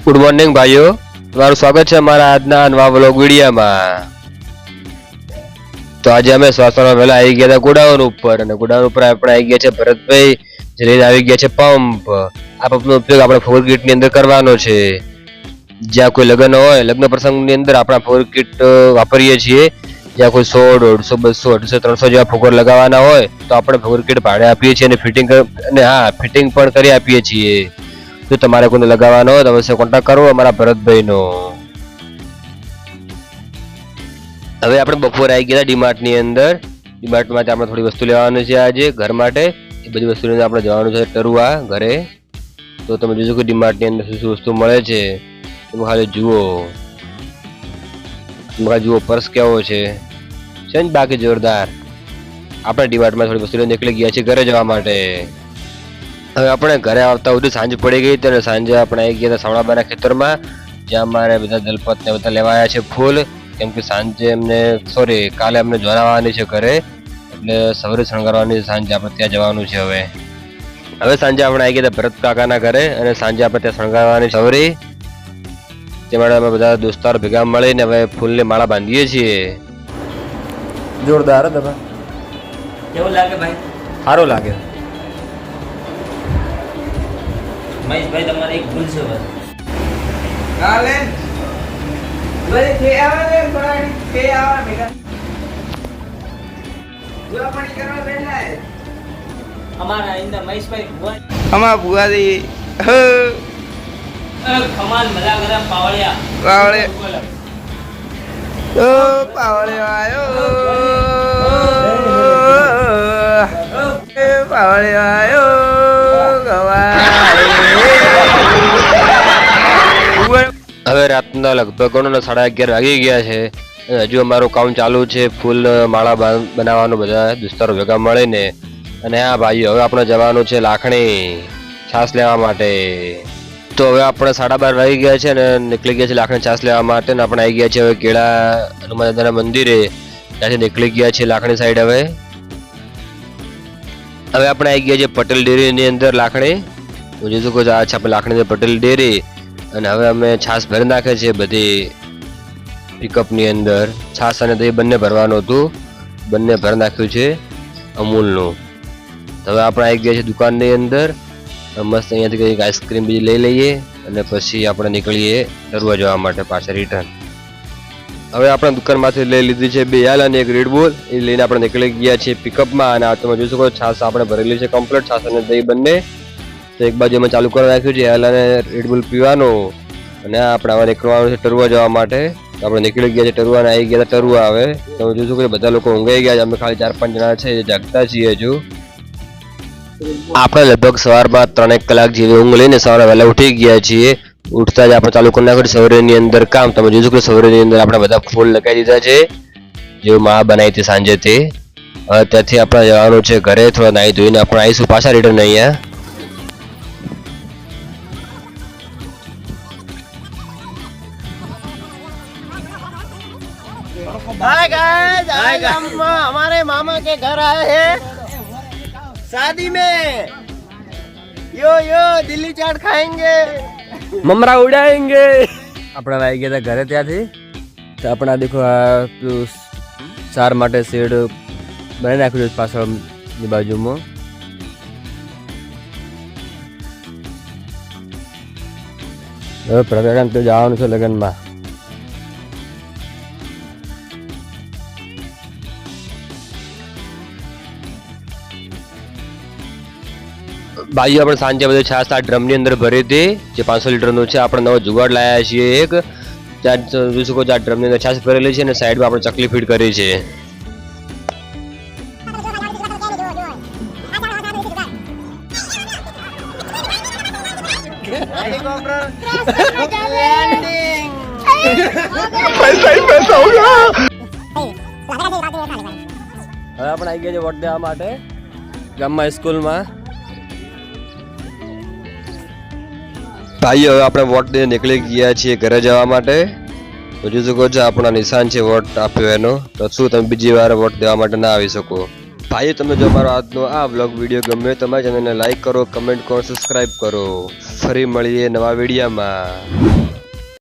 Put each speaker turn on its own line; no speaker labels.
Good morning ભાઈઓ, તમારું સ્વાગત છે અમારા આજના નવા વ્લોગ વિડીયોમાં। તો આજે અમે સવારમાં વહેલા આવી ગયા હતા ગોડાઉન ઉપર, અને ગોડાઉન ઉપર આપણે આવી ગયા છે ભરતભાઈ, જે લઈને આવી ગયા છે પંપ। આ પંપનો ઉપયોગ આપણે ફોર કિટની અંદર કરવાનો છે। જ્યાં કોઈ લગ્ન હોય, લગ્ન પ્રસંગની અંદર આપણે ફોર કિટ વાપરીએ છીએ। જ્યાં કોઈ 100, 150, 200, 800, 300 જેવા ફોગર લગાવવાના હોય તો આપણે ફોર કિટ ભાડે આપીએ છીએ અને ફિટિંગ પણ કરી આપીએ છીએ। જો તમારે કોઈને લગાવવાનો હોય તો અવશ્ય કોન્ટેક્ટ કરો અમારા ભરતભાઈનો। હવે આપણે બપોરે આવી ગયા ડીમાર્ટની અંદર। ડીમાર્ટમાંથી આપણે થોડી વસ્તુ લેવાની છે આજે ઘર માટે। એ બધી વસ્તુ લઈને આપણે જવાનું છે ટરુઆ ઘરે। તો તમે જોજો કે ડીમાર્ટની અંદર શું શું વસ્તુ મળે છે તમે ખાલી જુઓ। તમારા જુઓ પર્સ કેવો છે ને બાકી જોરદાર। આપણે ડીમાર્ટમાં થોડી વસ્તુ લઈને નીકળી ગયા છીએ ઘરે જવા માટે। હવે આપણે ઘરે આવતા સુધી સાંજ પડી ગઈ તો સાંજે આપણે આવી ગયા હતા સાવણાબાના ખેતરમાં, જ્યાં અમારે બધા દલપત ને બધા લેવાયા છે ફૂલ। કેમ કે સાંજે કાલે અમને જણાવવાની છે ઘરે, એટલે સવારે શણગારવાની સાંજે આપણે ત્યાં જવાનું છે। હવે સાંજે આપણે આવી ગયા હતા ભરત કાકાના ઘરે, અને સાંજે આપણે ત્યાં શણગારવાની સવરી। તે માટે અમે બધા દોસ્તારો ભેગા મળીને હવે ફૂલની માળા બાંધીએ છીએ। જોરદાર હતા
કેવું લાગે ભાઈ?
સારું લાગે।
મહેશભાઈ તમારે એક ભૂલ છે બસ।
કાલે બરે કે આવે બરાડી કે આવે ભેગા જો પણ કરવા બેઠા હે
અમારા ઇંદા મહેશભાઈ
અમા ભુવાજી
ખમાન મજા કરે પાવળિયા
પાવળે ઓ પાવળે આયો પાવળે આયો
હવે રાતના લગભગ 11:30 વાગી ગયા છે। હજુ અમારું કામ ચાલુ છે ફૂલ માળા બનાવવાનું બધા દોસ્તારો ભેગા મળીને। અને હા ભાઈઓ, હવે આપણે જવાનું છે લાખણી છાસ લેવા માટે। તો હવે આપણે 12:30 વાગી ગયા છે અને નીકળી ગયા છે લાખણી છાસ લેવા માટે। ને આપણે આવી ગયા છે હવે કેળા હનુમાન દાદાના મંદિરે, ત્યાંથી નીકળી ગયા છે લાખણી સાઈડ। હવે આપણે આવી ગયા છે પટેલ ડેરીની અંદર લાખણી। હું જોઈ શકો છો આ છે આપણે લાખણી પટેલ ડેરી। અને હવે અમે છાસ ભરી નાખે છે બધી પિકઅપની અંદર। છાસ અને દહીં બંને ભરવાનું હતું, બંને ભરી નાખ્યું છે અમૂલનું। તો હવે આપણે આવી ગયા છે દુકાનની અંદર, મસ્ત અહીંયાથી કંઈક આઈસ્ક્રીમ બીજી લઈ લઈએ અને પછી આપણે નીકળીએ ટરુઆ જવા માટે પાછા રિટર્ન। હવે આપણે દુકાનમાંથી લઈ લીધી છે 2 હાલ અને 1 રેડબુલ, એ લઈને આપણે નીકળી ગયા છીએ પિકઅપમાં। અને આ તમે જોઈ શકો છાસ આપણે ભરેલી છે કમ્પ્લીટ, છાસ અને દહીં બંને। તો એક બાજુ અમે ચાલુ કરી નાખ્યું છે હાલ અને રેડબુલ પીવાનું, અને આપણે હવે નીકળવાનું છે ટરુઆ જવા માટે। તો આપણે નીકળી ગયા છે ટરુઆ અને આવી ગયા હતા ટરુઆ। હવે તમે જોઈ શકો બધા લોકો ઊંઘાઈ ગયા છે, અમે ખાલી 4-5 જણા છે જે જાગતા છીએ હજુ। આપણે લગભગ સવારમાં 3-1 કલાક જેવી ઊંઘ લઈને સવારે વહેલા ઉઠી ગયા છીએ। ઉઠતા જ આપણે ચાલુ કરી નાખ્યું સવારેની અંદર કામ। તમે જોઈ શકો સવારેની અંદર આપણે બધા ફૂલ લગાવી દીધા છે, જેવું માળા બનાવી હતી સાંજે તે। હવે ત્યાંથી આપણે જવાનું છે ઘરે, થોડા નાહી ધોઈને આપણે આવીશું પાછા રિટર્ન અહીંયા।
हाय गाइस, आज हम हमारे मामा के घर आए हैं शादी में। यो दिल्ली चाट खाएंगे,
મમરા ઉડાएंगे। આપણે આવી ગયા હતા ઘરે ત્યાંથી। તો આપણે આ દેખો આ ચાર માટે શેડ બનાવી નાખ્યું છે પાછળની બાજુમાં। હવે પ્રકાશ તો જવાનું છે લગ્નમાં। ભાઈઓ આપણે સાંજે બધું છાસ આ ડ્રમની અંદર ભરી હતી, જે 500 લીટરનું છે। આપણે નવો જુગાડ લાવ્યા છીએ એક, ત્યાં જોઈ શકો છો આ ડ્રમની અંદર છાસ ભરેલી છે અને સાઈડમાં આપણે ચકલી ફીટ કરી છે। હવે આપણે આવી ગયા છે વોટ દેવા માટે ગામમાં સ્કૂલમાં। ભાઈઓ હવે આપણે વોટ દઈને નીકળી ગયા છીએ ઘરે જવા માટે। તો જોઈ શકો છો આપણા નિશાન છે વોટ આપ્યો એનો। તો શું તમે બીજી વાર વોટ દેવા માટે ના આવી શકો? ભાઈઓ તમે જો અમારો આજનો આ વ્લોગ વિડીયો ગમ્યો તો અમારી ચેનલને લાઈક કરો, કમેન્ટ કરો, સબસ્ક્રાઈબ કરો. ફરી મળીએ નવા વિડીયોમાં.